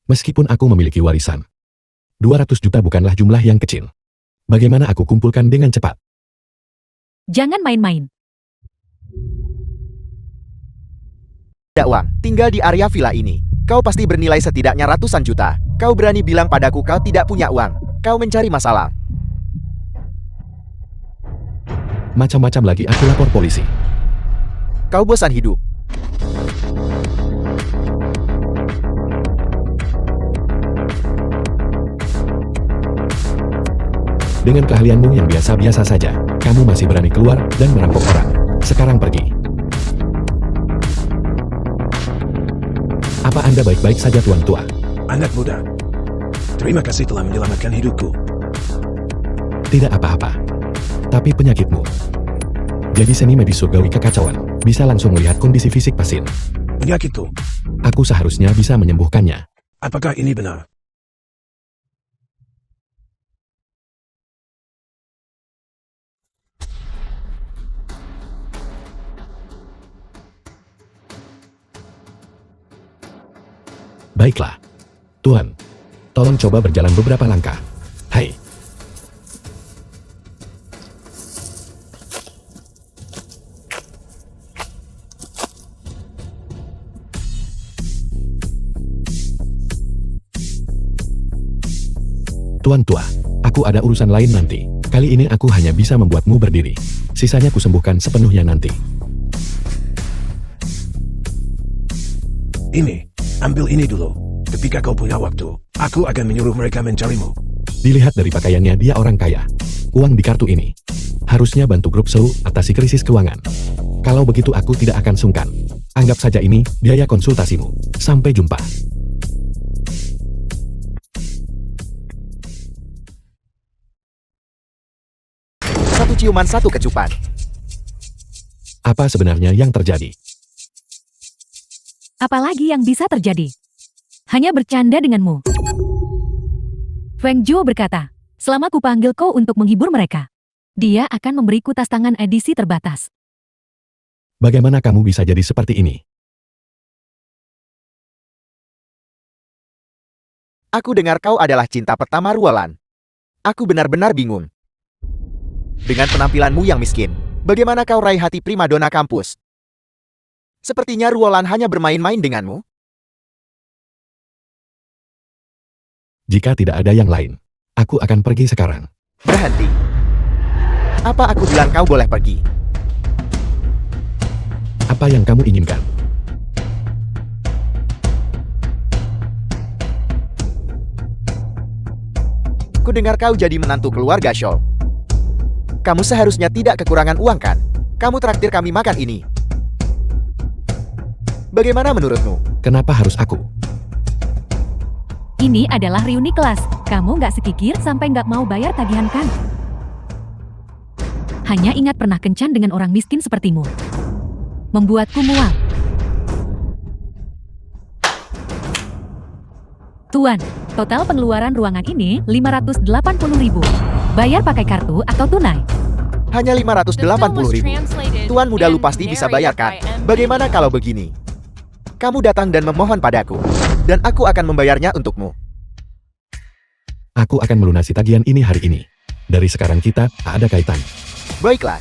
Meskipun aku memiliki warisan, 200 juta bukanlah jumlah yang kecil. Bagaimana aku kumpulkan dengan cepat? Jangan main-main. Tidak uang, tinggal di area villa ini. Kau pasti bernilai setidaknya ratusan juta. Kau berani bilang padaku kau tidak punya uang. Kau mencari masalah. Macam-macam lagi aku lapor polisi. Kau bosan hidup. Dengan keahlianmu yang biasa-biasa saja, kamu masih berani keluar dan merampok orang. Sekarang pergi. Apa Anda baik-baik saja, Tuan Tua? Anak muda, terima kasih telah menyelamatkan hidupku. Tidak apa-apa. Tapi penyakitmu. Jadi seni medis surgawi kekacauan, bisa langsung melihat kondisi fisik pasien. Penyakitku, Aku seharusnya bisa menyembuhkannya. apakah ini benar? Baiklah. Tuan, tolong coba berjalan beberapa langkah. Hai. Tuan Tua, aku ada urusan lain nanti. Kali ini aku hanya bisa membuatmu berdiri. Sisanya kusembuhkan sepenuhnya nanti. Ini, ambil ini dulu. Ketika kau punya waktu, aku akan menyuruh mereka mencarimu. Dilihat dari pakaiannya dia orang kaya. Uang di kartu ini. Harusnya bantu grup Sou atasi krisis keuangan. Kalau begitu aku tidak akan sungkan. Anggap saja ini biaya konsultasimu. Sampai jumpa. Satu ciuman, satu kecupan. Apa sebenarnya yang terjadi? Apalagi yang bisa terjadi? Hanya bercanda denganmu. Feng Zhuo berkata, selama kupanggil kau untuk menghibur mereka, dia akan memberiku tas tangan edisi terbatas. Bagaimana kamu bisa jadi seperti ini? Aku dengar kau adalah cinta pertama Ruolan. Aku benar-benar bingung. Dengan penampilanmu yang miskin, bagaimana kau raih hati primadona kampus? Sepertinya Ruolan hanya bermain-main denganmu. Jika tidak ada yang lain, aku akan pergi sekarang. Berhenti. Apa aku bilang kau boleh pergi? Apa yang kamu inginkan? Kudengar kau jadi menantu keluarga Shaw. Kamu seharusnya tidak kekurangan uang kan? Kamu traktir kami makan ini. Bagaimana menurutmu? Kenapa harus aku? Ini adalah reuni kelas. Kamu nggak sekikir sampai nggak mau bayar tagihan kan? Hanya ingat pernah kencan dengan orang miskin sepertimu. Membuatku mual. Tuan, total pengeluaran ruangan ini 580.000. Bayar pakai kartu atau tunai? Hanya 580.000. Tuan muda lu pasti bisa bayarkan. Bagaimana kalau begini? Kamu datang dan memohon padaku, dan aku akan membayarnya untukmu. Aku akan melunasi tagihan ini hari ini. Dari sekarang kita tak ada kaitan. Baiklah.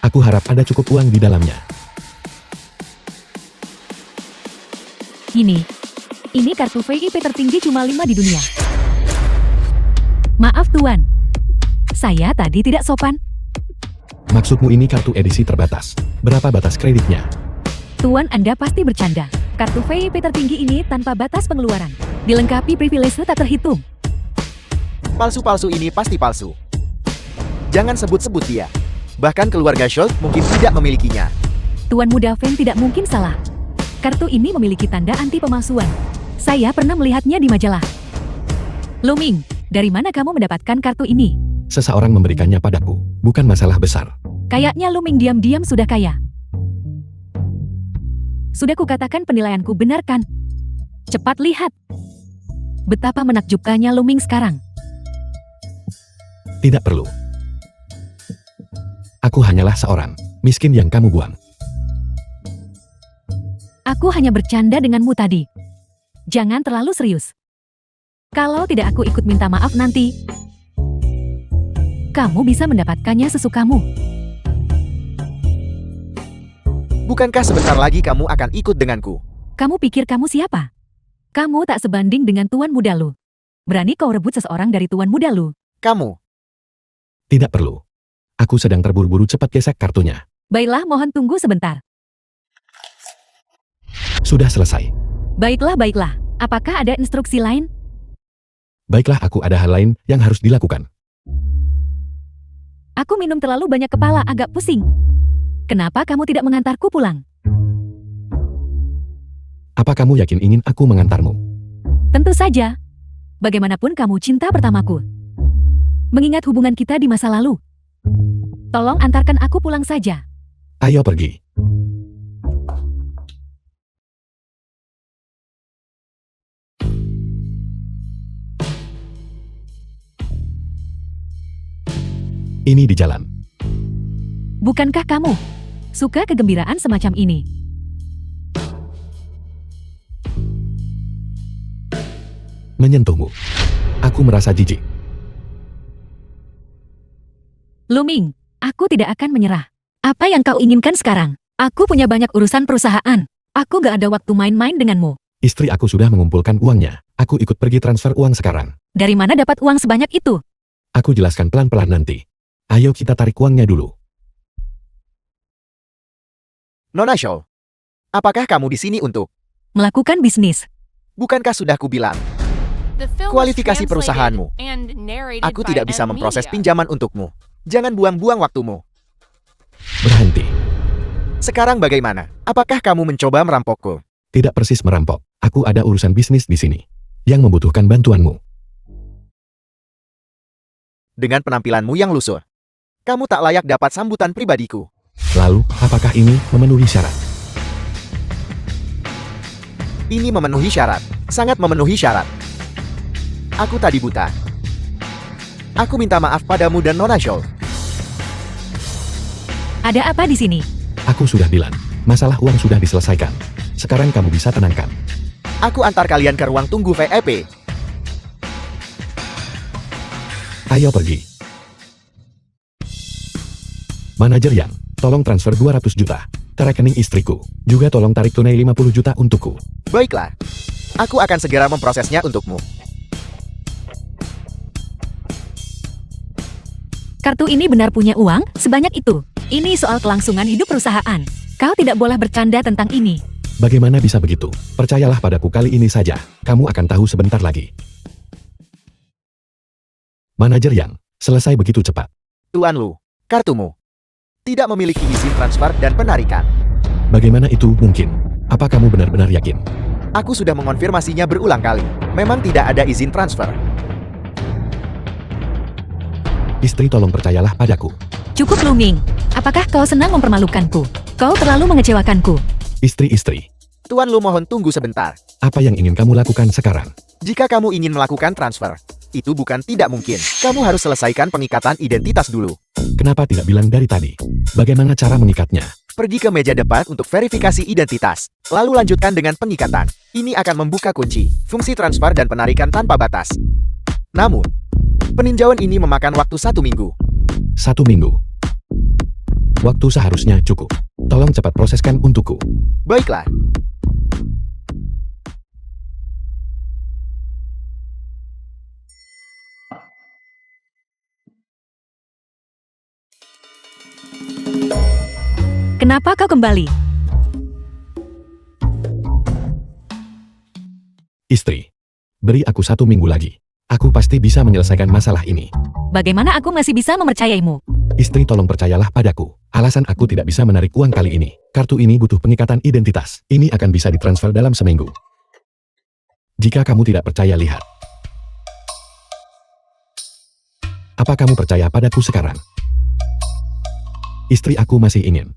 Aku harap ada cukup uang di dalamnya. Ini kartu VIP tertinggi cuma 5 di dunia. Maaf Tuan, saya tadi tidak sopan. Maksudmu ini kartu edisi terbatas. Berapa batas kreditnya? Tuan Anda pasti bercanda. Kartu VIP tertinggi ini tanpa batas pengeluaran. Dilengkapi privilege tak terhitung. Palsu-palsu ini pasti palsu. Jangan sebut-sebut dia. Bahkan keluarga Shaw mungkin tidak memilikinya. Tuan muda Feng tidak mungkin salah. Kartu ini memiliki tanda anti pemalsuan. Saya pernah melihatnya di majalah. Luming, dari mana kamu mendapatkan kartu ini? Seseorang memberikannya padaku. Bukan masalah besar. Kayaknya Luming diam-diam sudah kaya. Sudah kukatakan penilaianku benar kan? Cepat lihat. Betapa menakjubkannya Luming sekarang. Tidak perlu. Aku hanyalah seorang Miskin yang kamu buang. Aku hanya bercanda denganmu tadi. Jangan terlalu serius. Kalau tidak aku ikut minta maaf nanti, kamu bisa mendapatkannya sesukamu. Bukankah sebentar lagi kamu akan ikut denganku? Kamu pikir kamu siapa? Kamu tak sebanding dengan tuan muda lu. Berani kau rebut seseorang dari tuan muda lu? Kamu, Tidak perlu. Aku sedang terburu-buru, cepat gesek kartunya. Baiklah, mohon tunggu sebentar. Sudah selesai. Baiklah, baiklah. Apakah ada instruksi lain? Baiklah, aku ada hal lain yang harus dilakukan. Aku minum terlalu banyak, kepala agak pusing. Kenapa kamu tidak mengantarku pulang? Apa kamu yakin ingin aku mengantarmu? Tentu saja. Bagaimanapun kamu cinta pertamaku. Mengingat hubungan kita di masa lalu. Tolong antarkan aku pulang saja. Ayo pergi. Ini di jalan. Bukankah kamu suka kegembiraan semacam ini? Menyentuhmu. Aku merasa jijik. Luming, aku tidak akan menyerah. Apa yang kau inginkan sekarang? Aku punya banyak urusan perusahaan. Aku gak ada waktu main-main denganmu. Istri aku sudah mengumpulkan uangnya. Aku ikut pergi transfer uang sekarang. Dari mana dapat uang sebanyak itu? Aku jelaskan pelan-pelan nanti. Ayo kita tarik uangnya dulu. Nona Shaw. Apakah kamu di sini untuk? Melakukan bisnis. Bukankah sudah kubilang? Kualifikasi perusahaanmu. Aku tidak bisa memproses pinjaman untukmu. Jangan buang-buang waktumu. Berhenti. Sekarang bagaimana? Apakah kamu mencoba merampokku? Tidak persis merampok. Aku ada urusan bisnis di sini. Yang membutuhkan bantuanmu. Dengan penampilanmu yang lusuh, kamu tak layak dapat sambutan pribadiku. Lalu, apakah ini memenuhi syarat? Ini memenuhi syarat. Sangat memenuhi syarat. Aku tadi buta. Aku minta maaf padamu dan Nona Shaw. Ada apa di sini? Aku sudah bilang, masalah uang sudah diselesaikan. Sekarang kamu bisa tenangkan. Aku antar kalian ke ruang tunggu VIP. Ayo pergi. Manajer Yang, tolong transfer 200 juta ke rekening istriku. Juga tolong tarik tunai 50 juta untukku. Baiklah. Aku akan segera memprosesnya untukmu. Kartu ini benar punya uang sebanyak itu. Ini soal kelangsungan hidup perusahaan. Kau tidak boleh bercanda tentang ini. Bagaimana bisa begitu? Percayalah padaku kali ini saja. Kamu akan tahu sebentar lagi. Manajer Yang, selesai begitu cepat. Tuan Lu, kartumu tidak memiliki izin transfer dan penarikan. Bagaimana itu mungkin? Apa kamu benar-benar yakin? Aku sudah mengonfirmasinya berulang kali. Memang tidak ada izin transfer. Istri, tolong percayalah padaku. Cukup, Luming. Apakah kau senang mempermalukanku? Kau terlalu mengecewakanku. Istri-istri, Tuan Lu, mohon tunggu sebentar. apa yang ingin kamu lakukan sekarang? Jika kamu ingin melakukan transfer, itu bukan tidak mungkin. Kamu harus selesaikan pengikatan identitas dulu. Kenapa tidak bilang dari tadi? Bagaimana cara mengikatnya? Pergi ke meja depan untuk verifikasi identitas. Lalu lanjutkan dengan pengikatan. Ini akan membuka kunci, fungsi transfer dan penarikan tanpa batas. Namun, peninjauan ini memakan waktu 1 minggu. 1 minggu. Waktu seharusnya cukup. Tolong cepat proseskan untukku. Baiklah. Kenapa kau kembali? Istri, beri aku 1 minggu lagi. Aku pasti bisa menyelesaikan masalah ini. Bagaimana aku masih bisa mempercayaimu? Istri, tolong percayalah padaku. Alasan aku tidak bisa menarik uang kali ini. Kartu ini butuh pengikatan identitas. Ini akan bisa ditransfer dalam seminggu. Jika kamu tidak percaya, lihat. Apa kamu percaya padaku sekarang? Istri, aku masih ingin.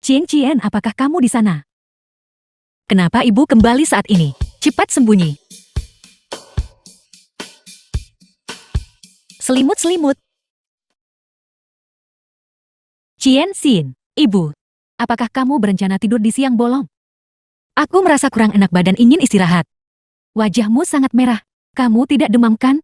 Cien, apakah kamu di sana? Kenapa ibu kembali saat ini? Cepat sembunyi. Selimut-selimut. Qian Xin, Ibu. Apakah kamu berencana tidur di siang bolong? Aku merasa kurang enak badan ingin istirahat. Wajahmu sangat merah. Kamu tidak demam kan?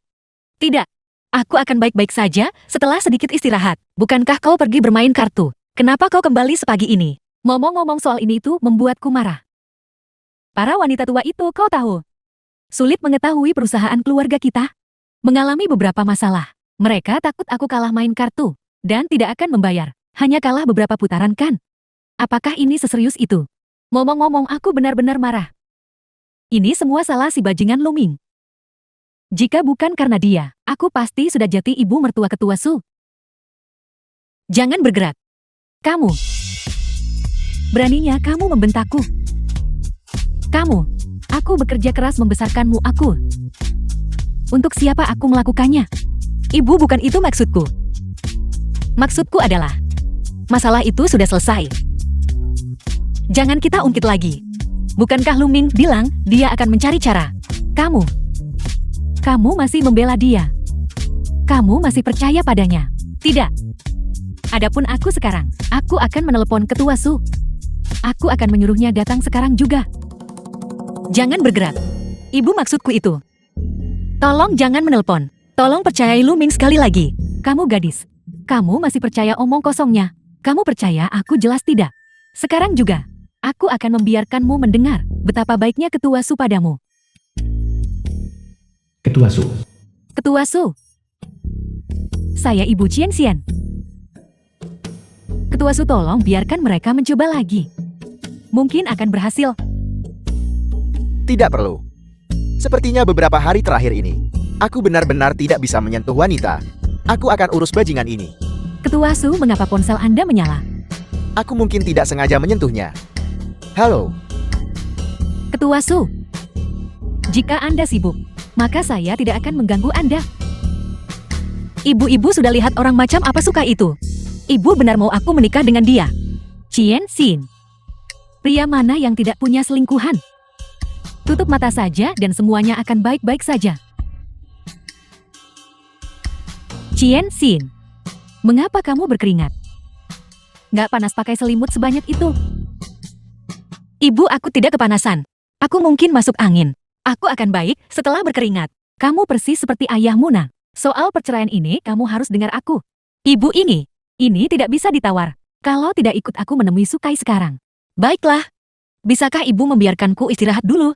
Tidak. Aku akan baik-baik saja setelah sedikit istirahat. Bukankah kau pergi bermain kartu? Kenapa kau kembali sepagi ini? Ngomong-ngomong soal ini itu membuatku marah. Para wanita tua itu kau tahu. Sulit mengetahui perusahaan keluarga kita. Mengalami beberapa masalah. Mereka takut aku kalah main kartu. Dan tidak akan membayar. Hanya kalah beberapa putaran kan? Apakah ini seserius itu? Ngomong-ngomong aku benar-benar marah. Ini semua salah si bajingan Luming. Jika bukan karena dia, aku pasti sudah jadi ibu mertua ketua Su. Jangan bergerak. Kamu. Beraninya kamu membentakku. Kamu. Aku bekerja keras membesarkanmu aku. Untuk siapa aku melakukannya? Ibu, bukan itu maksudku. Maksudku adalah, masalah itu sudah selesai. Jangan kita ungkit lagi. Bukankah Luming bilang dia akan mencari cara? Kamu masih membela dia. Kamu masih percaya padanya. Tidak. Adapun aku sekarang, aku akan menelepon ketua Su. Aku akan menyuruhnya datang sekarang juga. Jangan bergerak. Ibu, maksudku itu. Tolong jangan menelpon. Tolong percayai Luming sekali lagi. Kamu gadis. Kamu masih percaya omong kosongnya. Kamu percaya aku jelas tidak. Sekarang juga. Aku akan membiarkanmu mendengar betapa baiknya ketua Su padamu. Ketua Su. Ketua Su. Saya Ibu Qian Xian. Ketua Su, tolong biarkan mereka mencoba lagi. Mungkin akan berhasil. Tidak perlu. Sepertinya beberapa hari terakhir ini, aku benar-benar tidak bisa menyentuh wanita. Aku akan urus bajingan ini. Ketua Su, mengapa ponsel Anda menyala? Aku mungkin tidak sengaja menyentuhnya. Halo. Ketua Su. Jika Anda sibuk, maka saya tidak akan mengganggu Anda. Ibu-ibu sudah lihat orang macam apa suka itu. Ibu benar mau aku menikah dengan dia. Qian Xin. Pria mana yang tidak punya selingkuhan? Tutup mata saja dan semuanya akan baik-baik saja. Qian Xin. Mengapa kamu berkeringat? Nggak panas pakai selimut sebanyak itu. Ibu, aku tidak kepanasan. Aku mungkin masuk angin. Aku akan baik setelah berkeringat. Kamu persis seperti ayahmu, Nak. Soal perceraian ini kamu harus dengar aku. Ibu, ini tidak bisa ditawar. Kalau tidak ikut aku menemui Sukai sekarang. Baiklah. Bisakah ibu membiarkanku istirahat dulu?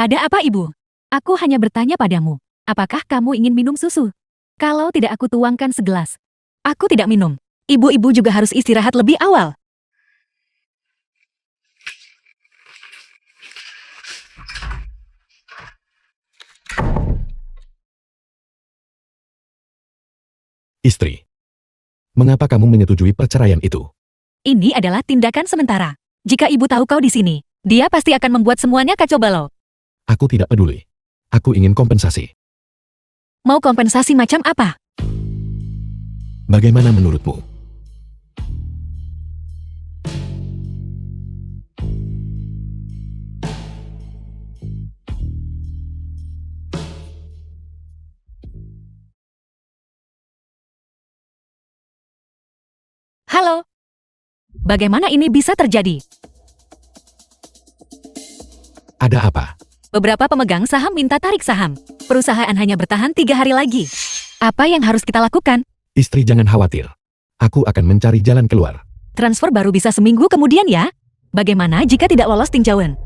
Ada apa, Ibu? Aku hanya bertanya padamu. Apakah kamu ingin minum susu? Kalau tidak aku tuangkan segelas. Aku tidak minum. Ibu-ibu juga harus istirahat lebih awal. Istri. Mengapa kamu menyetujui perceraian itu? Ini adalah tindakan sementara. Jika ibu tahu kau di sini, dia pasti akan membuat semuanya kacau balau. Aku tidak peduli. Aku ingin kompensasi. Mau kompensasi macam apa? Bagaimana menurutmu? Halo. Bagaimana ini bisa terjadi? Ada apa? Beberapa pemegang saham minta tarik saham. Perusahaan hanya bertahan 3 hari lagi. Apa yang harus kita lakukan? Istri, jangan khawatir. Aku akan mencari jalan keluar. Transfer baru bisa seminggu kemudian ya? Bagaimana jika tidak lolos tinjauan?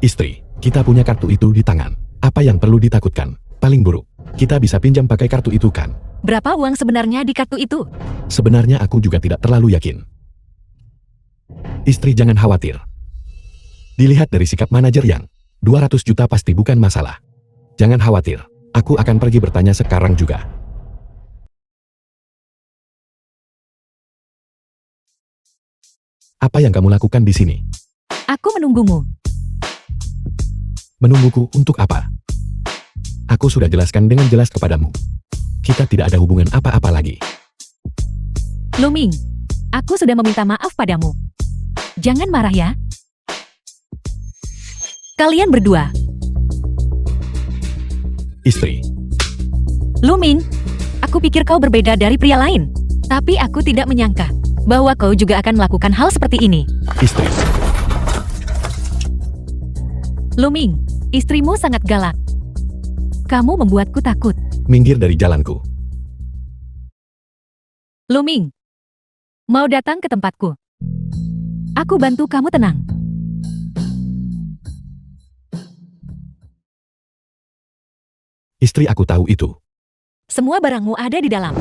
Istri, kita punya kartu itu di tangan. Apa yang perlu ditakutkan? Paling buruk, kita bisa pinjam pakai kartu itu kan? Berapa uang sebenarnya di kartu itu? Sebenarnya aku juga tidak terlalu yakin. Istri, jangan khawatir. Dilihat dari sikap manajer yang 200 juta pasti bukan masalah. Jangan khawatir, aku akan pergi bertanya sekarang juga. Apa yang kamu lakukan di sini? Aku menunggumu. Menungguku untuk apa? Aku sudah jelaskan dengan jelas kepadamu. Kita tidak ada hubungan apa-apa lagi. Luming, aku sudah meminta maaf padamu. Jangan marah ya. Kalian berdua. Istri, Luming, Aku pikir kau berbeda dari pria lain. Tapi aku tidak menyangka bahwa kau juga akan melakukan hal seperti ini. Istri, Luming, istrimu sangat galak. Kamu membuatku takut. minggir dari jalanku. Luming, mau datang ke tempatku. Aku bantu kamu tenang. Istri aku tahu itu. Semua barangmu ada di dalam.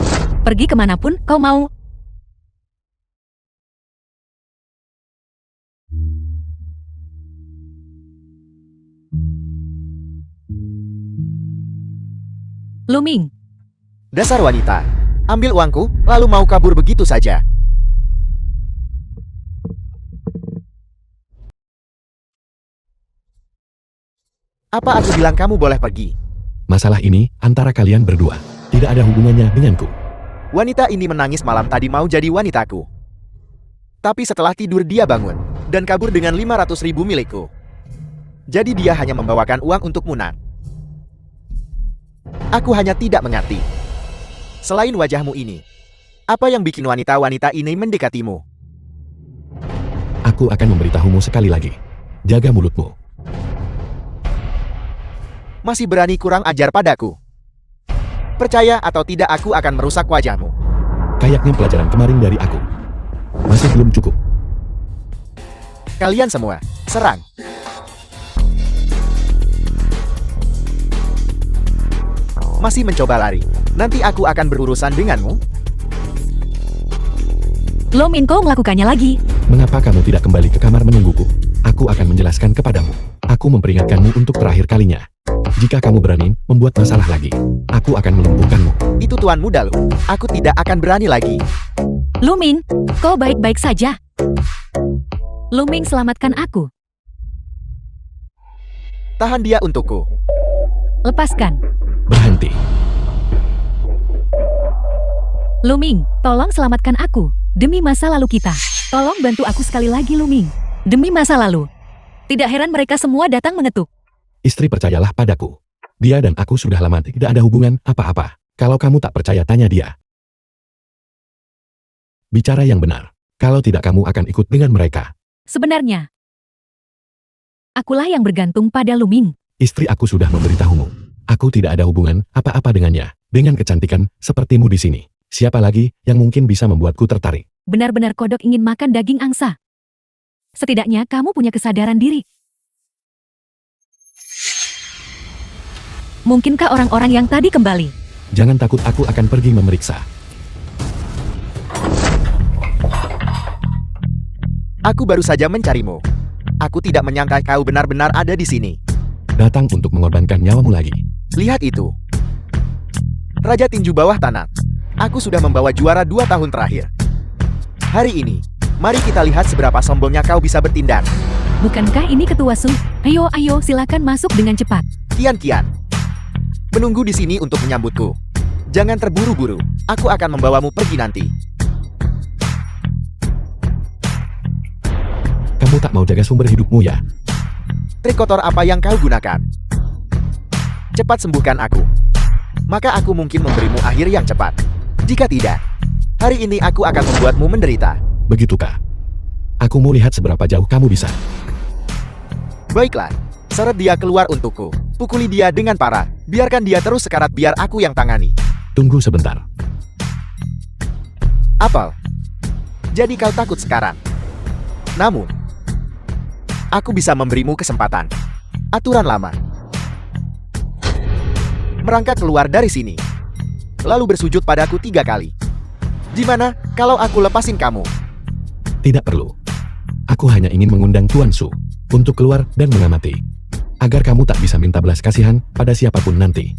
Pergi kemanapun kau mau. Luming, Dasar wanita. Ambil uangku, lalu mau kabur begitu saja. Apa aku bilang kamu boleh pergi? Masalah ini antara kalian berdua. Tidak ada hubungannya denganku. Wanita ini menangis malam tadi mau jadi wanitaku. Tapi setelah tidur dia bangun dan kabur dengan 500.000 milikku. Jadi dia hanya membawakan uang untuk Munan. Aku hanya tidak mengerti. Selain wajahmu ini, apa yang bikin wanita-wanita ini mendekatimu? Aku akan memberitahumu sekali lagi. Jaga mulutmu. Masih berani kurang ajar padaku? Percaya atau tidak aku akan merusak wajahmu. Kayaknya pelajaran kemarin dari aku masih belum cukup. Kalian semua, serang. Masih mencoba lari. Nanti aku akan berurusan denganmu. Luming, kau melakukannya lagi. Mengapa kamu tidak kembali ke kamar menungguku? Aku akan menjelaskan kepadamu. Aku memperingatkanmu untuk terakhir kalinya. Jika kamu berani membuat masalah lagi, aku akan melumpuhkanmu. Itu Tuan Muda Lu. Aku tidak akan berani lagi. Luming, kau baik-baik saja. Luming, selamatkan aku. Tahan dia untukku. Lepaskan. Berhenti. Luming, tolong selamatkan aku. Demi masa lalu kita. Tolong bantu aku sekali lagi, Luming. Demi masa lalu. Tidak heran mereka semua datang mengetuk. Istri, percayalah padaku. Dia dan aku sudah lama tidak ada hubungan apa-apa. Kalau kamu tak percaya, tanya dia. Bicara yang benar. Kalau tidak, kamu akan ikut dengan mereka. Sebenarnya, akulah yang bergantung pada Luming. Istri aku sudah memberitahumu. Aku tidak ada hubungan apa-apa dengannya. Dengan kecantikan sepertimu di sini, siapa lagi yang mungkin bisa membuatku tertarik? Benar-benar kodok ingin makan daging angsa. Setidaknya kamu punya kesadaran diri. Mungkinkah orang-orang yang tadi kembali? Jangan takut, aku akan pergi memeriksa. Aku baru saja mencarimu. Aku tidak menyangka kau benar-benar ada di sini. Datang untuk mengorbankan nyawamu lagi. Lihat itu. Raja Tinju Bawah Tanah. Aku sudah membawa juara 2 tahun terakhir. Hari ini, mari kita lihat seberapa sombongnya kau bisa bertindak. Bukankah ini Ketua Su? Ayo, silakan masuk dengan cepat. Kian. Menunggu di sini untuk menyambutku. Jangan terburu-buru. Aku akan membawamu pergi nanti. Kamu tak mau jaga sumber hidupmu ya? Trik kotor apa yang kau gunakan? Cepat sembuhkan aku. Maka aku mungkin memberimu akhir yang cepat. Jika tidak, hari ini aku akan membuatmu menderita. Begitukah? Aku mau lihat seberapa jauh kamu bisa. Baiklah, seret dia keluar untukku. Pukuli dia dengan parah. Biarkan dia terus sekarat biar aku yang tangani. Tunggu sebentar. Apel. Jadi kau takut sekarang. Namun, aku bisa memberimu kesempatan. Aturan lama. Merangkak keluar dari sini. Lalu bersujud padaku 3 kali. Gimana kalau aku lepasin kamu? Tidak perlu. Aku hanya ingin mengundang Tuan Su untuk keluar dan mengamati. Agar kamu tak bisa minta belas kasihan pada siapapun nanti.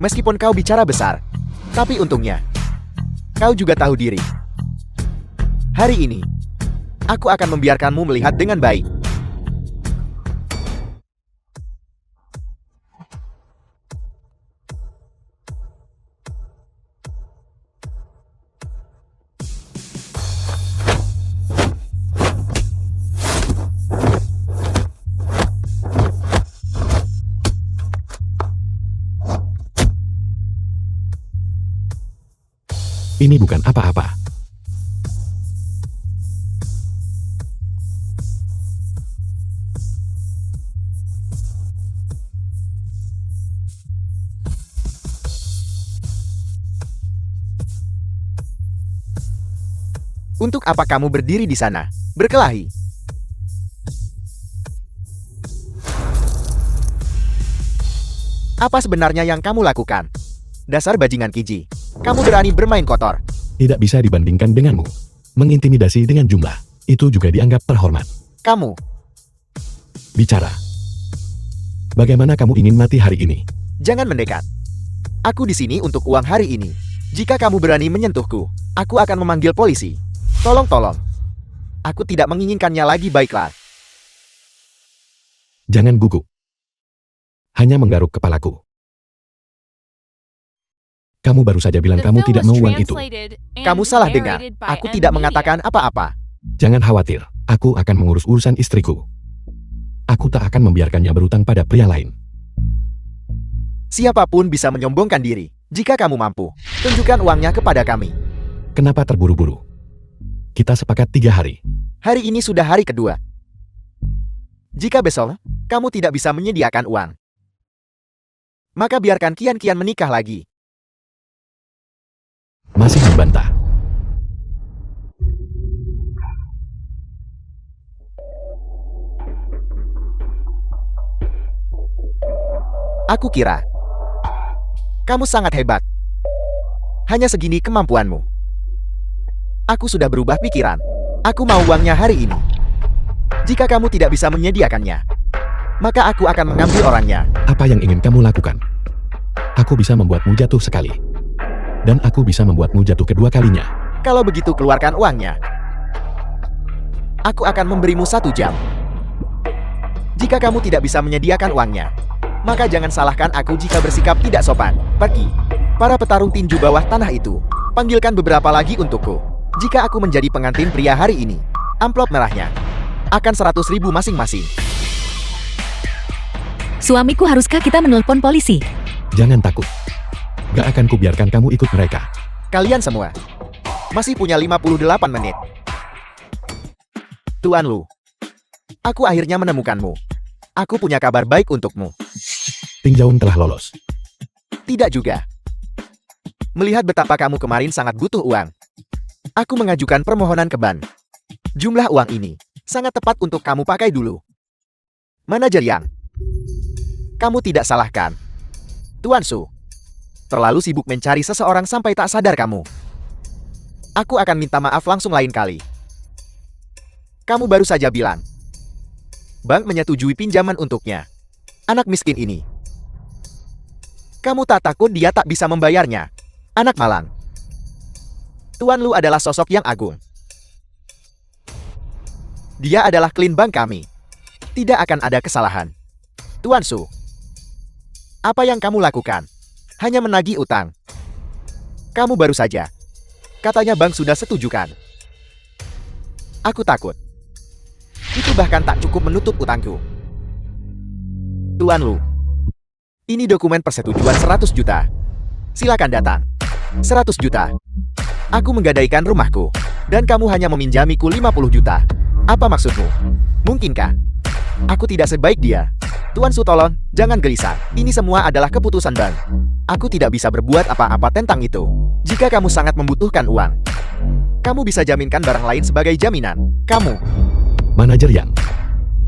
Meskipun kau bicara besar, tapi untungnya, kau juga tahu diri. Hari ini, aku akan membiarkanmu melihat dengan baik. Ini bukan apa-apa. Untuk apa kamu berdiri di sana? Berkelahi. Apa sebenarnya yang kamu lakukan? Dasar bajingan keji. Kamu berani bermain kotor. Tidak bisa dibandingkan denganmu. Mengintimidasi dengan jumlah, itu juga dianggap terhormat. Kamu. Bicara. Bagaimana kamu ingin mati hari ini? Jangan mendekat. Aku di sini untuk uang hari ini. Jika kamu berani menyentuhku, aku akan memanggil polisi. Tolong. Aku tidak menginginkannya lagi, baiklah. Jangan gugup. Hanya menggaruk kepalaku. Kamu baru saja bilang The kamu film tidak was mau uang itu. translated and Kamu salah dengar. narrated by Aku M tidak Media. mengatakan apa-apa. Jangan khawatir, aku akan mengurus urusan istriku. Aku tak akan membiarkannya berutang pada pria lain. Siapapun bisa menyombongkan diri. Jika kamu mampu, tunjukkan uangnya kepada kami. Kenapa terburu-buru? Kita sepakat 3 hari. Hari ini sudah hari kedua. Jika besok, kamu tidak bisa menyediakan uang, maka biarkan kian-kian menikah lagi. Masih membantah. Aku kira kamu sangat hebat. Hanya segini kemampuanmu. Aku sudah berubah pikiran. Aku mau uangnya hari ini. Jika kamu tidak bisa menyediakannya, maka aku akan mengambil orangnya. Apa yang ingin kamu lakukan? Aku bisa membuatmu jatuh sekali. Dan aku bisa membuatmu jatuh kedua kalinya. Kalau begitu keluarkan uangnya. Aku akan memberimu 1 jam. Jika kamu tidak bisa menyediakan uangnya, maka jangan salahkan aku jika bersikap tidak sopan. Pergi. Para petarung tinju bawah tanah itu, panggilkan beberapa lagi untukku. Jika aku menjadi pengantin pria hari ini, amplop merahnya akan 100.000 masing-masing. Suamiku, haruskah kita menelpon polisi? Jangan takut. Gak akan kubiarkan kamu ikut mereka. Kalian semua masih punya 58 menit. Tuan Lu, aku akhirnya menemukanmu. Aku punya kabar baik untukmu. Tinjauan telah lolos. Tidak juga. Melihat betapa kamu kemarin sangat butuh uang, aku mengajukan permohonan ke bank. Jumlah uang ini sangat tepat untuk kamu pakai dulu. Manajer Yang, kamu tidak salahkan. Tuan Su, terlalu sibuk mencari seseorang sampai tak sadar kamu. Aku akan minta maaf langsung lain kali. Kamu baru saja bilang bank menyetujui pinjaman untuknya. Anak miskin ini. Kamu tak takut dia tak bisa membayarnya? Anak malang. Tuan Lu adalah sosok yang agung. Dia adalah klien bank kami. Tidak akan ada kesalahan. Tuan Su, apa yang kamu lakukan? Hanya menagih utang. Kamu baru saja. Katanya bank sudah setujukan. Aku takut. Itu bahkan tak cukup menutup utangku. Tuan Lu, ini dokumen persetujuan 100 juta. Silakan datang. 100 juta. Aku menggadaikan rumahku, dan kamu hanya meminjamiku 50 juta. Apa maksudmu? Mungkinkah? Aku tidak sebaik dia. Tuan Su, tolong, jangan gelisah. Ini semua adalah keputusan bank. Aku tidak bisa berbuat apa-apa tentang itu. Jika kamu sangat membutuhkan uang, kamu bisa jaminkan barang lain sebagai jaminan. Kamu. Manajer Yang,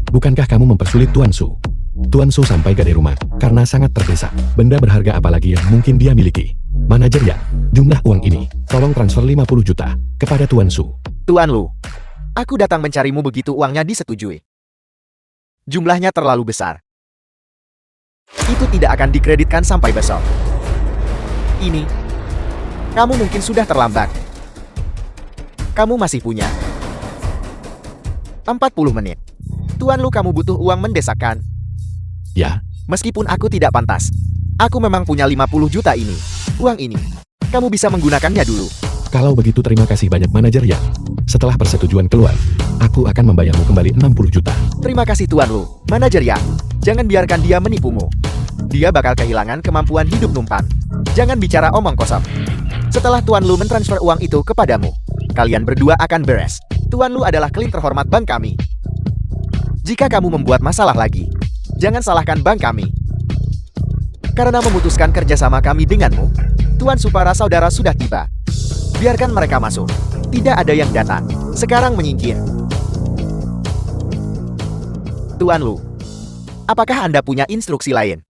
bukankah kamu mempersulit Tuan Su? Tuan Su sampai gadai rumah karena sangat terdesak. Benda berharga apalagi yang mungkin dia miliki. Manajer Yang, jumlah uang ini, tolong transfer 50 juta kepada Tuan Su. Tuan Lu, aku datang mencarimu begitu uangnya disetujui. Jumlahnya terlalu besar. Itu tidak akan dikreditkan sampai besok. Ini, kamu mungkin sudah terlambat. Kamu masih punya 40 menit. Tuan Lu, kamu butuh uang mendesak kan? Ya, Meskipun aku tidak pantas, aku memang punya 50 juta ini. Uang ini, kamu bisa menggunakannya dulu. kalau begitu terima kasih banyak Manajer Yang. Setelah persetujuan keluar, aku akan membayarmu kembali 60 juta. Terima kasih Tuan Lu, Manajer Yang. Jangan biarkan dia menipumu. Dia bakal kehilangan kemampuan hidup numpang. Jangan bicara omong kosong. Setelah Tuan Lu mentransfer uang itu kepadamu, kalian berdua akan beres. Tuan Lu adalah klien terhormat bank kami. Jika kamu membuat masalah lagi, jangan salahkan bank kami. Karena memutuskan kerjasama kami denganmu, Tuan Su para saudara sudah tiba. Biarkan mereka masuk. Tidak ada yang datang. Sekarang menyingkir. Tuan Lu, apakah Anda punya instruksi lain?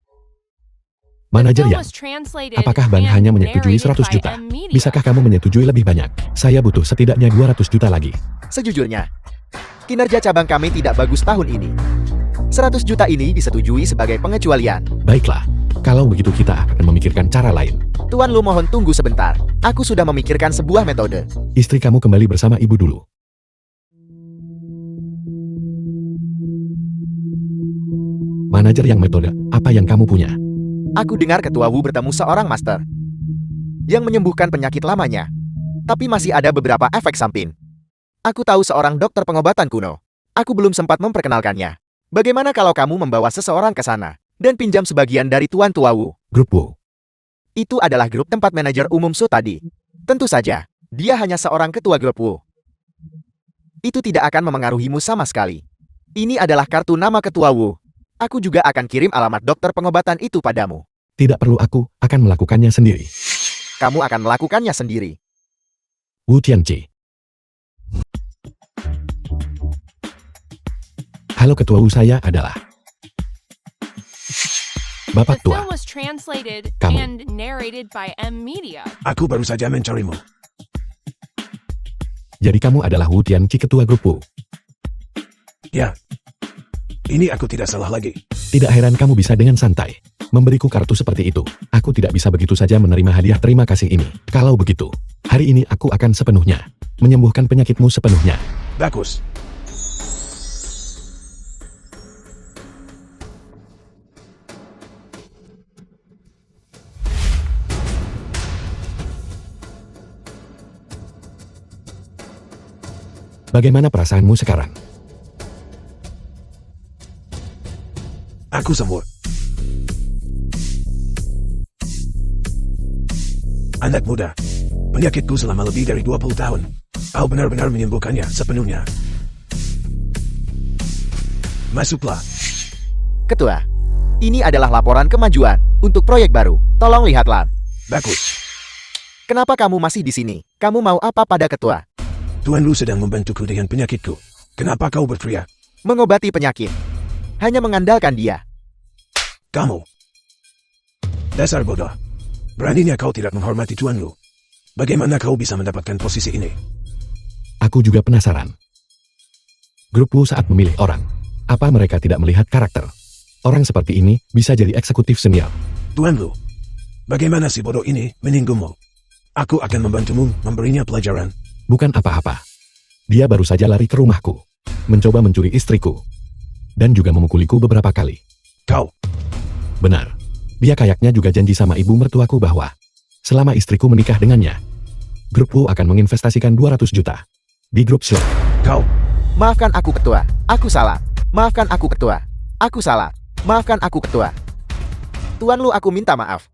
Manajer Film Yang, was translated apakah bank and hanya menyetujui narrated 100 by juta? M-Media. Bisakah kamu menyetujui lebih banyak? Saya butuh setidaknya 200 juta lagi. Sejujurnya, kinerja cabang kami tidak bagus tahun ini. 100 juta ini disetujui sebagai pengecualian. Baiklah, kalau begitu kita akan memikirkan cara lain. Tuan Lu mohon tunggu sebentar. Aku sudah memikirkan sebuah metode. Istri kamu kembali bersama ibu dulu. Manajer Yang, metode apa yang kamu punya? Aku dengar Ketua Wu bertemu seorang master yang menyembuhkan penyakit lamanya. Tapi masih ada beberapa efek samping. Aku tahu seorang dokter pengobatan kuno. Aku belum sempat memperkenalkannya. Bagaimana kalau kamu membawa seseorang ke sana dan pinjam sebagian dari Tuan Tua Wu? Grup Wu. Itu adalah grup tempat manajer umum Su tadi. Tentu saja, dia hanya seorang ketua grup Wu. Itu tidak akan memengaruhimu sama sekali. Ini adalah kartu nama ketua Wu. Aku juga akan kirim alamat dokter pengobatan itu padamu. Tidak perlu, aku akan melakukannya sendiri. Kamu akan melakukannya sendiri. Wu Tianqi. Halo Ketua Wu, saya adalah The Bapak Tua. film was translated Kamu. and narrated by M-Media. Aku baru saja mencarimu. Jadi kamu adalah Wu Tianqi, ketua grup Wu. Ya. Ini aku tidak salah lagi. Tidak heran kamu bisa dengan santai memberiku kartu seperti itu. Aku tidak bisa begitu saja menerima hadiah terima kasih ini. Kalau begitu, hari ini aku akan sepenuhnya menyembuhkan penyakitmu sepenuhnya. Bagus. Bagaimana perasaanmu sekarang? Aku sembuh. Anak muda. Penyakitku selama lebih dari 20 tahun. Kau benar-benar menyembuhkannya sepenuhnya. Masuklah. Ketua, ini adalah laporan kemajuan untuk proyek baru. Tolong lihatlah. Bagus. Kenapa kamu masih di sini? Kamu mau apa pada ketua? Tuan Lu sedang membantuku dengan penyakitku. Kenapa kau berteriak? Mengobati penyakit. Hanya mengandalkan dia. Kamu. Dasar bodoh. Beraninya kau tidak menghormati Tuan Lu. Bagaimana kau bisa mendapatkan posisi ini? Aku juga penasaran. Grup Wu saat memilih orang, apa mereka tidak melihat karakter? Orang seperti ini bisa jadi eksekutif senior. Tuan Lu. Bagaimana si bodoh ini menyinggungmu? Aku akan membantumu memberinya pelajaran. Bukan apa-apa. Dia baru saja lari ke rumahku, mencoba mencuri istriku, dan juga memukuliku beberapa kali. Kau. Benar. Dia kayaknya juga janji sama ibu mertuaku bahwa selama istriku menikah dengannya, grup Wu akan menginvestasikan 200 juta di grup Su. Kau. Maafkan aku ketua. Aku salah. Maafkan aku ketua. Aku salah. Maafkan aku ketua. Tuan Lu, aku minta maaf.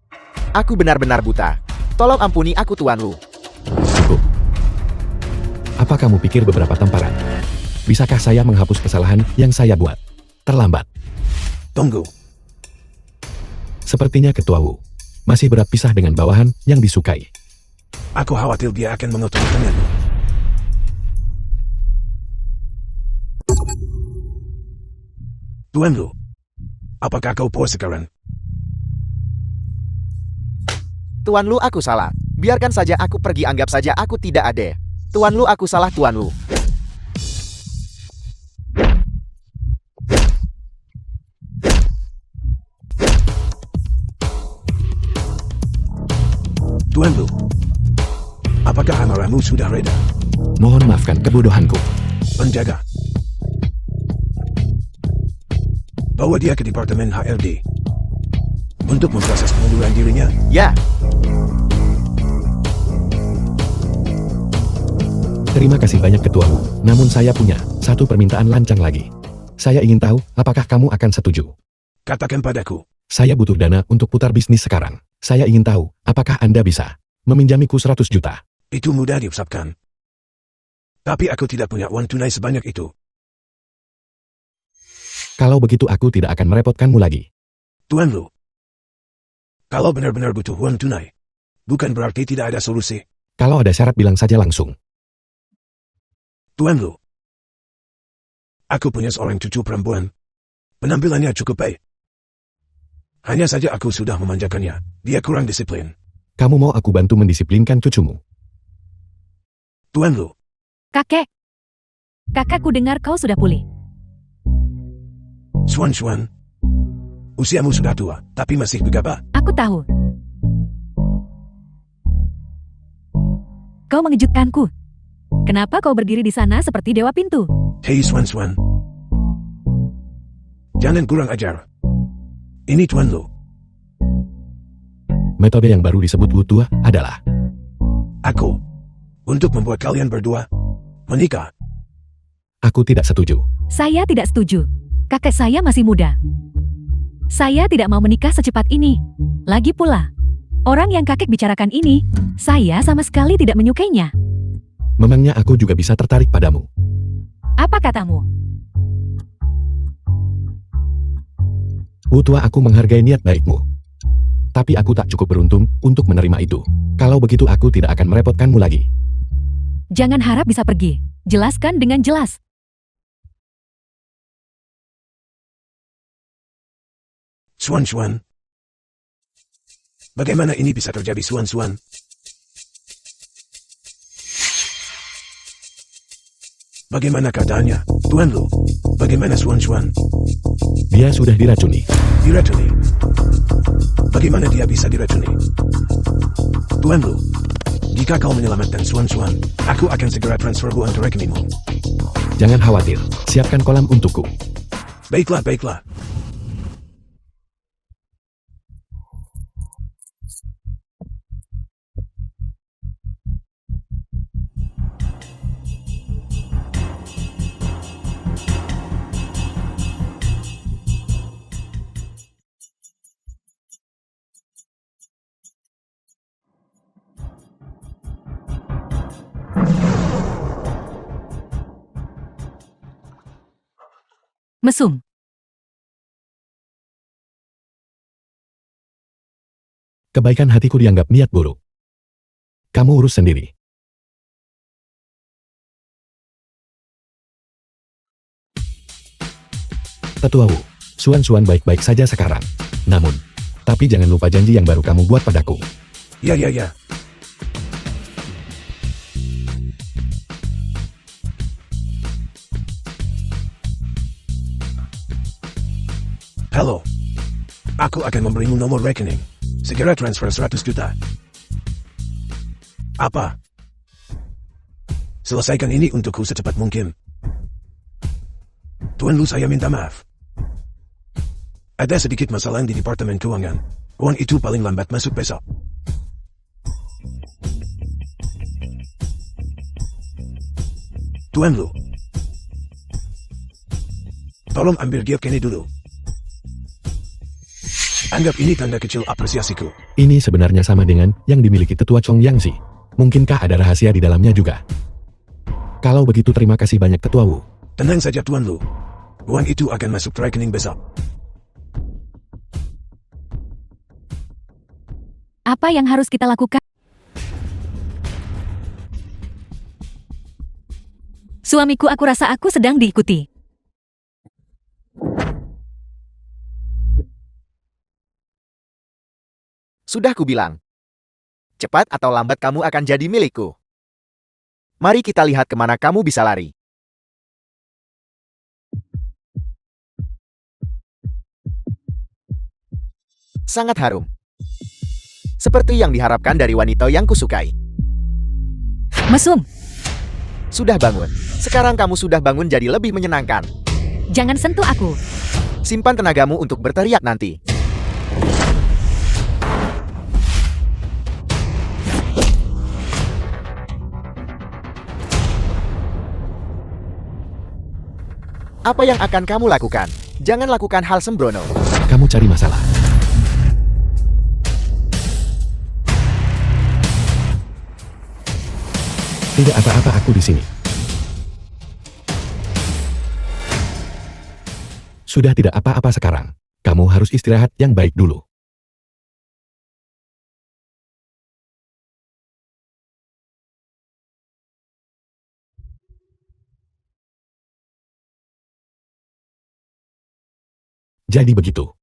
Aku benar-benar buta. Tolong ampuni aku Tuan Lu. Cukup. Apa kamu pikir beberapa tamparan? Bisakah saya menghapus kesalahan yang saya buat? Terlambat. Tunggu. Sepertinya Ketua Wu masih berat pisah dengan bawahan yang disukai. Aku khawatir dia akan mengotorkannya. Tuan Lu. Apakah kau puas sekarang? Tuan Lu, aku salah. Biarkan saja aku pergi, anggap saja aku tidak ada. Tuan Lu, aku salah Tuan Lu. Tuan Lu. Apakah amarahmu sudah reda? Mohon maafkan kebodohanku. Penjaga. Bawa dia ke Departemen HRD. Untuk memproses pengunduran dirinya. Ya, Terima kasih banyak Ketua Wu. Namun saya punya satu permintaan lancang lagi. Saya ingin tahu apakah kamu akan setuju. Katakan padaku. Saya butuh dana untuk putar bisnis sekarang. Saya ingin tahu apakah Anda bisa meminjamiku 100 juta. Itu mudah diucapkan. Tapi aku tidak punya uang tunai sebanyak itu. Kalau begitu aku tidak akan merepotkanmu lagi. Tuan Lu, kalau benar-benar butuh uang tunai, bukan berarti tidak ada solusi. Kalau ada syarat bilang saja langsung. Tuan Lu, aku punya seorang cucu perempuan. Penampilannya cukup baik. Hanya saja aku sudah memanjakannya. Dia kurang disiplin. Kamu mau aku bantu mendisiplinkan cucumu? Tuan Lu, Kakek. Kakakku dengar kau sudah pulih. Xuan, usiamu sudah tua, tapi masih gegabah. Aku tahu. Kau mengejutkanku. Kenapa kau berdiri di sana seperti dewa pintu? Hei Xuan. Jangan kurang ajar. Ini Tuan Lu. Metode yang baru disebut Wu Tua adalah Aku. Untuk membuat kalian berdua menikah. aku tidak setuju. Saya tidak setuju. Kakek saya masih muda. Saya tidak mau menikah secepat ini. Lagi pula, orang yang kakek bicarakan ini, saya sama sekali tidak menyukainya. Memangnya aku juga bisa tertarik padamu? Apa katamu? Wu Tua, aku menghargai niat baikmu. Tapi aku tak cukup beruntung untuk menerima itu. Kalau begitu aku tidak akan merepotkanmu lagi. Jangan harap bisa pergi. Jelaskan dengan jelas. Xuan. Bagaimana ini bisa terjadi Xuan? Bagaimana keadaannya, Tuan Lu? Bagaimana Xuan? Dia sudah diracuni. Diracuni? Bagaimana dia bisa diracuni? Tuan Lu, jika kau menyelamatkan Xuan, aku akan segera transfer uang ke rekeningmu. Jangan khawatir, siapkan kolam untukku. Baiklah. Mesum. Kebaikan hatiku dianggap niat buruk. Kamu urus sendiri. Tetua Wu, Xuan baik-baik saja sekarang. Namun, tapi jangan lupa janji yang baru kamu buat padaku. Ya. Halo. Aku akan memberimu nomor rekening. Segera transfer 100 juta. Apa? Selesaikan ini untukku secepat mungkin. Tuan Lu, saya minta maaf. Ada sedikit masalah di Departemen Keuangan. Uang itu paling lambat masuk besok. Tuan Lu, tolong ambil gift ini dulu. Anggap ini tanda kecil apresiasiku. Ini sebenarnya sama dengan yang dimiliki Tetua Chong Yangxi. Mungkinkah ada rahasia di dalamnya juga? Kalau begitu terima kasih banyak Tetua Wu. Tenang saja Tuan Lu. Uang itu akan masuk ke rekening besok. Apa yang harus kita lakukan? Suamiku, aku rasa aku sedang diikuti. Sudah kubilang. Cepat atau lambat kamu akan jadi milikku. Mari kita lihat kemana kamu bisa lari. Sangat harum. Seperti yang diharapkan dari wanita yang kusukai. Mesum, Sudah bangun. Sekarang kamu sudah bangun jadi lebih menyenangkan. jangan sentuh aku. Simpan tenagamu untuk berteriak nanti. Apa yang akan kamu lakukan? Jangan lakukan hal sembrono. Kamu cari masalah. Tidak apa-apa aku di sini. Sudah tidak apa-apa sekarang. Kamu harus istirahat yang baik dulu. Jadi begitu.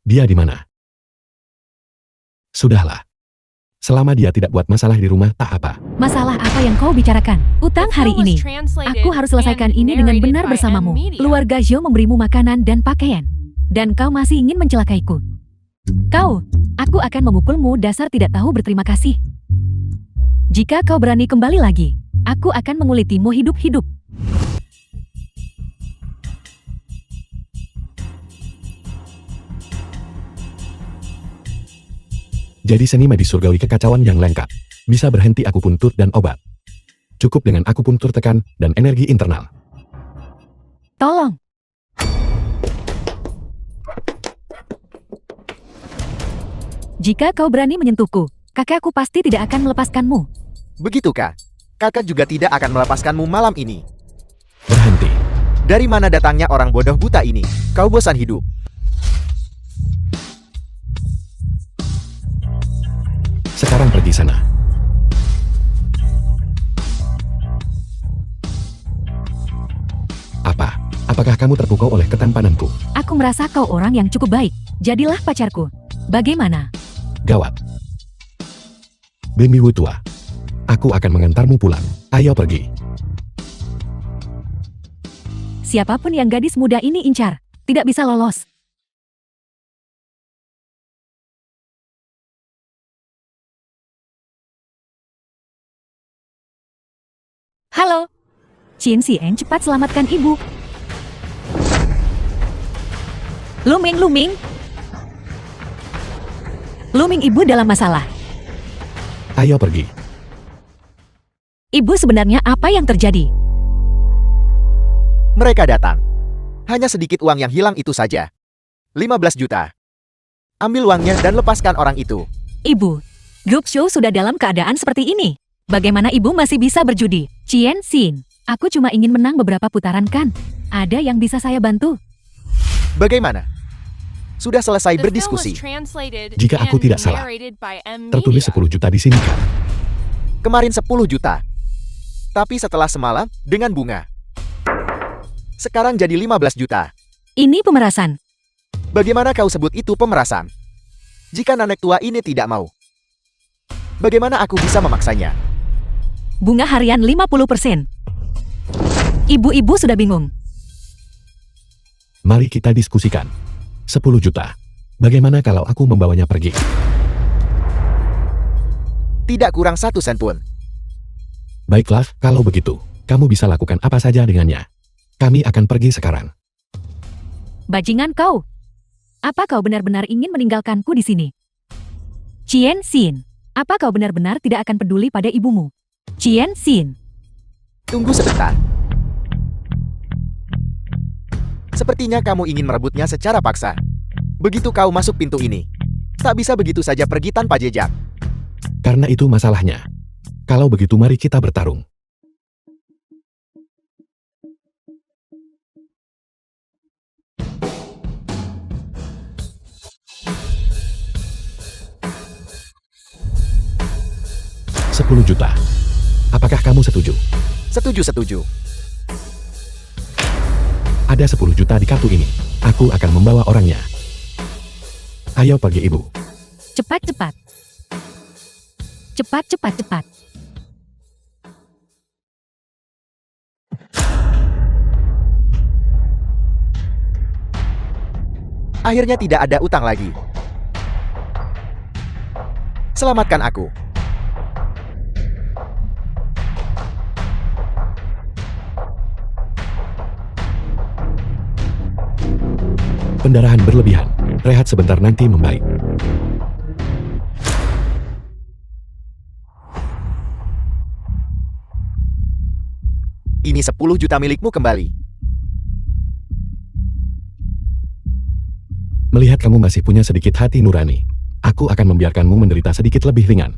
Dia di mana? Sudahlah. Selama dia tidak buat masalah di rumah, tak apa. Masalah apa yang kau bicarakan? Utang hari ini. Aku harus selesaikan ini dengan benar bersamamu. Keluarga Zhou memberimu makanan dan pakaian. Dan kau masih ingin mencelakaiku. Aku akan memukulmu dasar tidak tahu berterima kasih. Jika kau berani kembali lagi, aku akan mengulitimu hidup-hidup. Jadi seni medis surgawi kekacauan yang lengkap. Bisa berhenti akupuntur dan obat. Cukup dengan akupuntur tekan dan energi internal. Tolong. Jika kau berani menyentuhku, kakekku pasti tidak akan melepaskanmu. Begitukah? Kakak juga tidak akan melepaskanmu malam ini. Berhenti. Dari mana datangnya orang bodoh buta ini? Kau bosan hidup. Sekarang pergi sana. Apakah kamu terpukau oleh ketampananku? Aku merasa kau orang yang cukup baik. Jadilah pacarku. Bagaimana? Gawat. Bimbi Wu tua. Aku akan mengantarmu pulang. Ayo pergi. Siapapun yang gadis muda ini incar, tidak bisa lolos. Halo. Qin Xian, cepat selamatkan ibu. Luming. Luming, ibu dalam masalah. Ayo pergi. Ibu, sebenarnya apa yang terjadi? Mereka datang. Hanya sedikit uang yang hilang itu saja. 15 juta. Ambil uangnya dan lepaskan orang itu. Ibu, grup show sudah dalam keadaan seperti ini. Bagaimana ibu masih bisa berjudi? Qin Xian, aku cuma ingin menang beberapa putaran kan? Ada yang bisa saya bantu? Bagaimana? Sudah selesai berdiskusi. Jika aku tidak salah, tertulis 10 juta di sini kan? Kemarin 10 juta. Tapi setelah semalam, dengan bunga. Sekarang jadi 15 juta. Ini pemerasan. Bagaimana kau sebut itu pemerasan? Jika nenek tua ini tidak mau, bagaimana aku bisa memaksanya? Bunga harian 50%. Ibu-ibu sudah bingung. Mari kita diskusikan. 10 juta. Bagaimana kalau aku membawanya pergi? Tidak kurang 1 sen pun. Baiklah, kalau begitu, kamu bisa lakukan apa saja dengannya. Kami akan pergi sekarang. Bajingan kau. Apa kau benar-benar ingin meninggalkanku di sini? Qin Xian, apa kau benar-benar tidak akan peduli pada ibumu? Qin Xian. Tunggu sebentar. Sepertinya kamu ingin merebutnya secara paksa. Begitu kau masuk pintu ini, tak bisa begitu saja pergi tanpa jejak. Karena itu masalahnya. Kalau begitu mari kita bertarung. $10 juta. Apakah kamu setuju? Setuju. Ada 10 juta di kartu ini. Aku akan membawa orangnya. Ayo pergi ibu. Cepat. Akhirnya tidak ada utang lagi. Selamatkan aku. Pendarahan berlebihan. Rehat sebentar nanti membaik. Ini 10 juta milikmu kembali. Melihat kamu masih punya sedikit hati nurani, aku akan membiarkanmu menderita sedikit lebih ringan.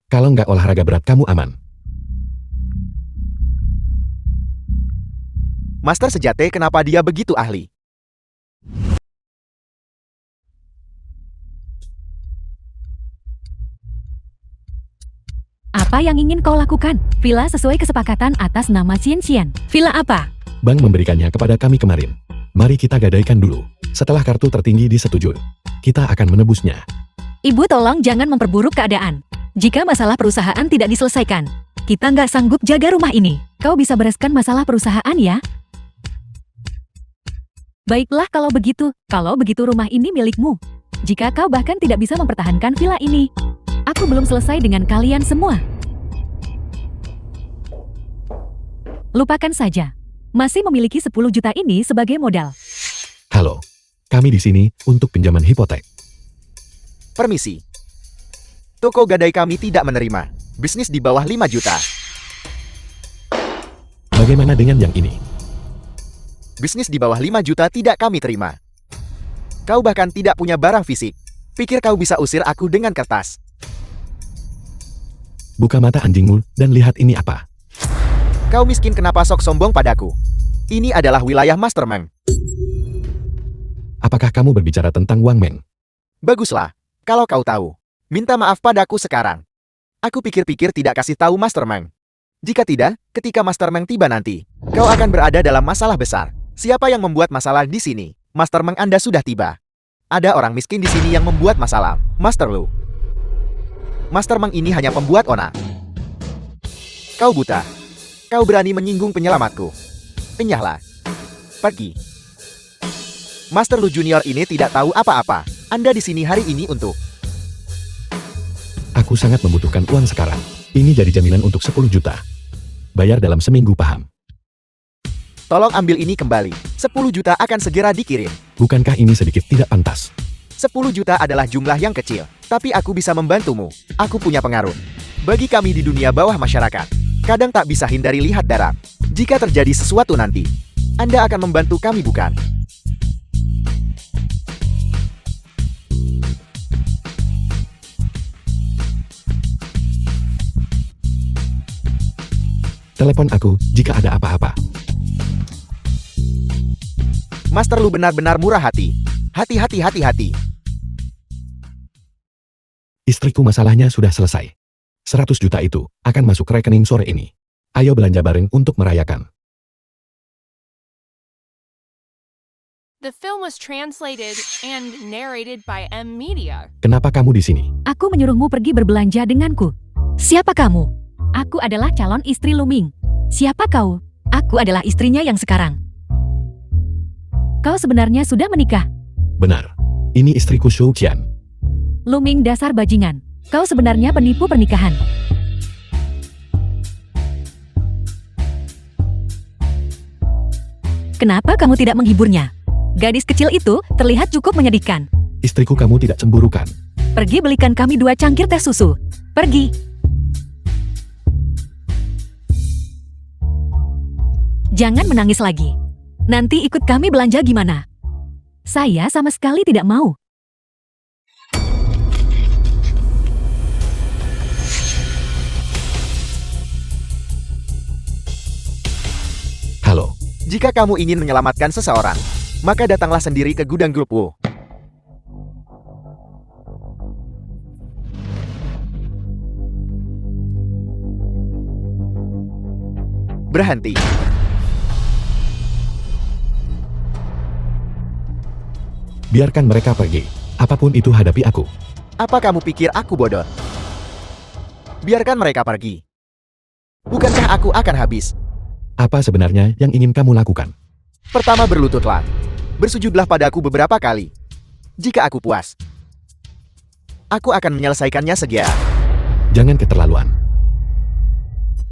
Kalau nggak olahraga berat kamu aman. Master Sejate, kenapa dia begitu ahli? Apa yang ingin kau lakukan? Villa sesuai kesepakatan atas nama Xian Xian. Villa apa? Bank memberikannya kepada kami kemarin. Mari kita gadaikan dulu. Setelah kartu tertinggi disetujui, kita akan menebusnya. Ibu tolong jangan memperburuk keadaan. Jika masalah perusahaan tidak diselesaikan, kita nggak sanggup jaga rumah ini. Kau bisa bereskan masalah perusahaan ya? Baiklah kalau begitu rumah ini milikmu. Jika kau bahkan tidak bisa mempertahankan villa ini, aku belum selesai dengan kalian semua. Lupakan saja. Masih memiliki 10 juta ini sebagai modal. Halo, kami di sini untuk pinjaman hipotek. Permisi. Toko gadai kami tidak menerima bisnis di bawah 5 juta. Bagaimana dengan yang ini? Bisnis di bawah 5 juta tidak kami terima. Kau bahkan tidak punya barang fisik. Pikir kau bisa usir aku dengan kertas? Buka mata anjingmu dan lihat ini apa. Kau miskin kenapa sok sombong padaku? Ini adalah wilayah Master Meng. Apakah kamu berbicara tentang Wang Meng? Baguslah, kalau kau tahu. Minta maaf padaku sekarang. Aku pikir-pikir tidak kasih tahu Master Meng. Jika tidak, ketika Master Meng tiba nanti, kau akan berada dalam masalah besar. Siapa yang membuat masalah di sini? Master Meng Anda sudah tiba. Ada orang miskin di sini yang membuat masalah. Master Lu. Master Meng ini hanya pembuat onar. Kau buta. Kau berani menyinggung penyelamatku. Enyahlah. Pergi. Master Lu Junior ini tidak tahu apa-apa. Anda di sini hari ini untuk... Aku sangat membutuhkan uang sekarang. Ini jadi jaminan untuk 10 juta. Bayar dalam seminggu, paham? Tolong ambil ini kembali. 10 juta akan segera dikirim. Bukankah ini sedikit tidak pantas? 10 juta adalah jumlah yang kecil. Tapi aku bisa membantumu. Aku punya pengaruh. Bagi kami di dunia bawah masyarakat, kadang tak bisa hindari lihat darah. Jika terjadi sesuatu nanti, Anda akan membantu kami bukan? Telepon aku jika ada apa-apa. Master Lu benar-benar murah hati. Hati-hati. Istriku masalahnya sudah selesai. 100 juta itu akan masuk rekening sore ini. Ayo belanja bareng untuk merayakan. The film was translated and narrated by M Media. Kenapa kamu di sini? Aku menyuruhmu pergi berbelanja denganku. Siapa kamu? Aku adalah calon istri Luming. Siapa kau? Aku adalah istrinya yang sekarang. Kau sebenarnya sudah menikah? Benar. Ini istriku Shou Qian. Luming dasar bajingan. Kau sebenarnya penipu pernikahan. Kenapa kamu tidak menghiburnya? Gadis kecil itu terlihat cukup menyedihkan. Istriku kamu tidak cemburu kan? Pergi belikan kami 2 cangkir teh susu. Pergi. Jangan menangis lagi. Nanti ikut kami belanja gimana? Saya sama sekali tidak mau. Halo. Jika kamu ingin menyelamatkan seseorang, maka datanglah sendiri ke gudang grup Wu. Berhenti. Biarkan mereka pergi. Apapun itu hadapi aku. Apa kamu pikir aku bodoh? Biarkan mereka pergi. Bukankah aku akan habis? Apa sebenarnya yang ingin kamu lakukan? Pertama, berlututlah. Bersujudlah padaku beberapa kali. Jika aku puas, aku akan menyelesaikannya segera. Jangan keterlaluan.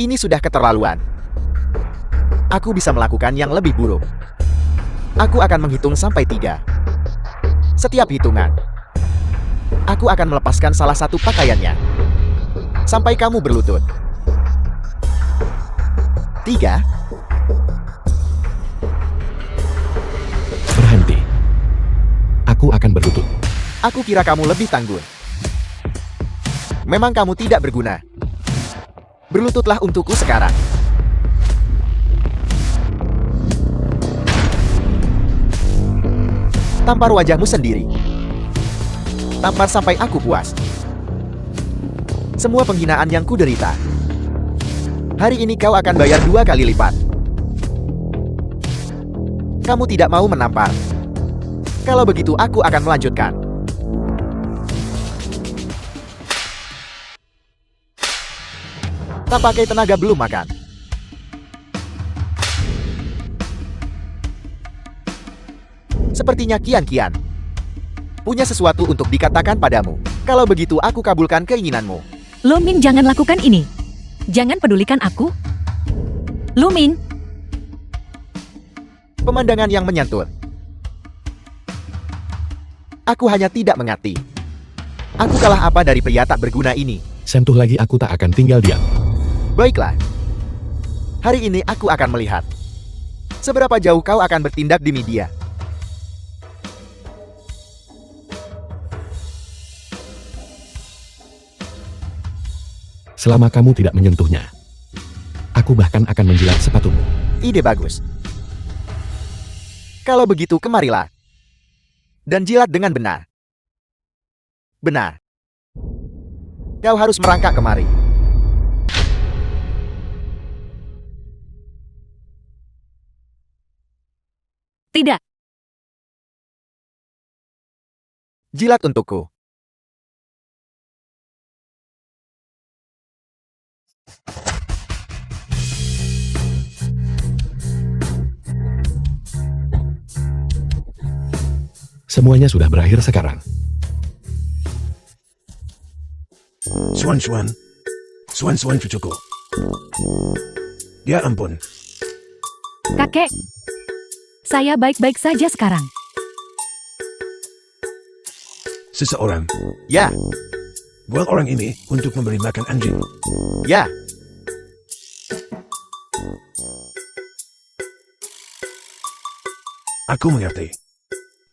Ini sudah keterlaluan. Aku bisa melakukan yang lebih buruk. Aku akan menghitung sampai 3. Setiap hitungan, aku akan melepaskan salah satu pakaiannya. Sampai kamu berlutut. 3, Aku akan berlutut. Aku kira kamu lebih tangguh. Memang kamu tidak berguna. Berlututlah untukku sekarang. Tampar wajahmu sendiri. Tampar sampai aku puas. Semua penghinaan yang kuderita. Hari ini kau akan bayar 2 kali lipat. Kamu tidak mau menampar. Kalau begitu aku akan melanjutkan. Tak pakai tenaga belum makan. Sepertinya Kian punya sesuatu untuk dikatakan padamu. Kalau begitu aku kabulkan keinginanmu. Luming, jangan lakukan ini. Jangan pedulikan aku. Luming, Pemandangan yang menyentuh. Aku hanya tidak mengerti. Aku kalah apa dari pria tak berguna ini? Sentuh lagi aku tak akan tinggal diam. Baiklah. Hari ini aku akan melihat seberapa jauh kau akan bertindak di media. Selama kamu tidak menyentuhnya, aku bahkan akan menjilat sepatumu. Ide bagus. Kalau begitu kemarilah. Dan jilat dengan benar. Benar. Kau harus merangkak kemari. tidak. Jilat untukku. Semuanya sudah berakhir sekarang. Swan cucuku. Ya ampun. Kakek, saya baik-baik saja sekarang. Seseorang Ya, buat orang ini untuk memberi makan anjing. ya. Aku mengerti.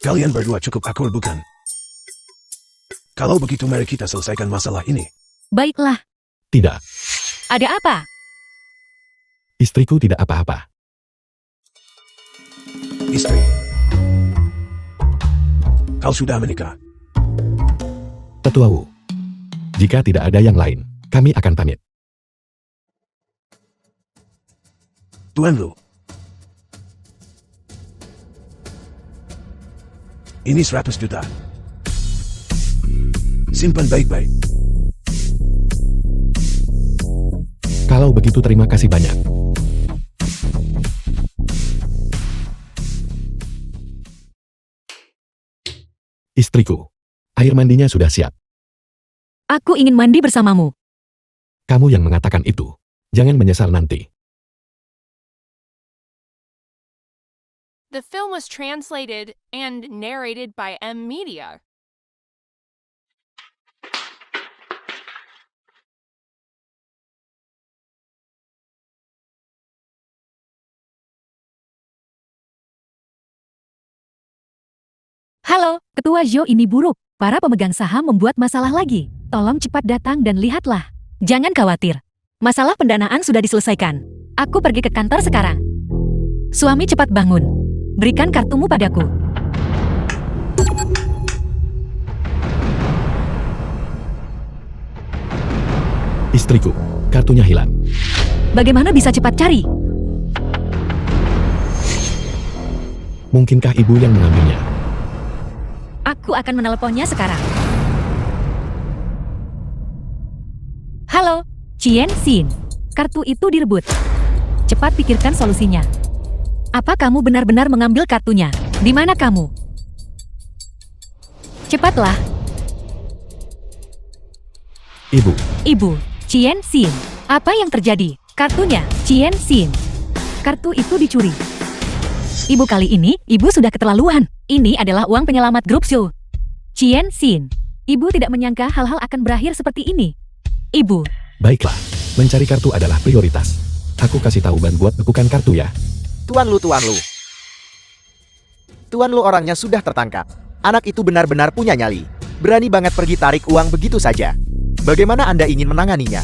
Kalian berdua cukup akur, bukan? Kalau begitu mari kita selesaikan masalah ini. Baiklah, Tidak, ada apa? istriku tidak apa-apa. Istri. Kau sudah menikah. Tetua Wu, jika tidak ada yang lain, kami akan pamit. Tuan Lu. Ini 100 juta. Simpan baik-baik. Kalau begitu terima kasih banyak. Istriku, air mandinya sudah siap. Aku ingin mandi bersamamu. Kamu yang mengatakan itu. Jangan menyesal nanti. The film was translated and narrated by M Media. Halo, Ketua Zhou ini buruk. Para pemegang saham membuat masalah lagi. Tolong cepat datang dan lihatlah. Jangan khawatir. Masalah pendanaan sudah diselesaikan. Aku pergi ke kantor sekarang. Suami, cepat bangun. Berikan kartumu padaku. Istriku, kartunya hilang. Bagaimana bisa cepat cari? Mungkinkah ibu yang mengambilnya? Aku akan menelponnya sekarang. Halo, Chien Xin. Kartu itu direbut. Cepat pikirkan solusinya. Apa kamu benar-benar mengambil kartunya? Di mana kamu? Cepatlah. Ibu, Ibu, Chien Xin. Apa yang terjadi? Kartunya, Chien Xin. Kartu itu dicuri. Ibu, kali ini, ibu sudah keterlaluan. Ini adalah uang penyelamat grup show. Chien Xin. Ibu tidak menyangka hal-hal akan berakhir seperti ini. Ibu, baiklah. Mencari kartu adalah prioritas. Aku kasih tahu Ban buat bekukan kartu ya. Tuan Lu. Tuan Lu orangnya sudah tertangkap. Anak itu benar-benar punya nyali. Berani banget pergi tarik uang begitu saja. Bagaimana Anda ingin menanganinya?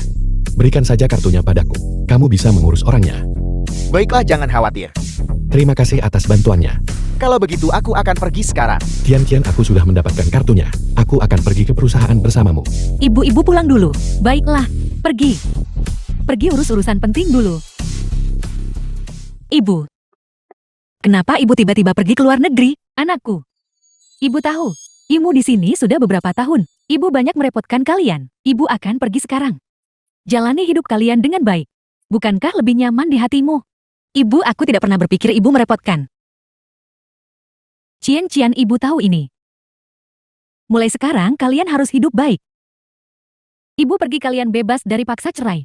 Berikan saja kartunya padaku. Kamu bisa mengurus orangnya. Baiklah, jangan khawatir. Terima kasih atas bantuannya. Kalau begitu aku akan pergi sekarang. Tian, aku sudah mendapatkan kartunya. Aku akan pergi ke perusahaan bersamamu. Ibu-ibu pulang dulu. Baiklah, pergi. Pergi urus urusan penting dulu. Ibu. Kenapa ibu tiba-tiba pergi ke luar negeri, anakku? Ibu tahu, ibu di sini sudah beberapa tahun. Ibu banyak merepotkan kalian. Ibu akan pergi sekarang. Jalani hidup kalian dengan baik. Bukankah lebih nyaman di hatimu? Ibu, aku tidak pernah berpikir ibu merepotkan. Cian, ibu tahu ini. Mulai sekarang kalian harus hidup baik. Ibu pergi, kalian bebas dari paksa cerai.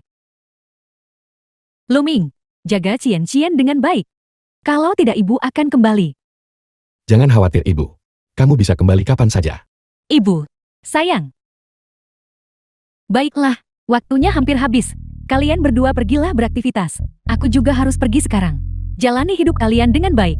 Luming, jaga Cian dengan baik. Kalau tidak ibu akan kembali. Jangan khawatir, Ibu. Kamu bisa kembali kapan saja. Ibu, sayang. Baiklah, waktunya hampir habis. Kalian berdua pergilah beraktivitas. Aku juga harus pergi sekarang. Jalani hidup kalian dengan baik.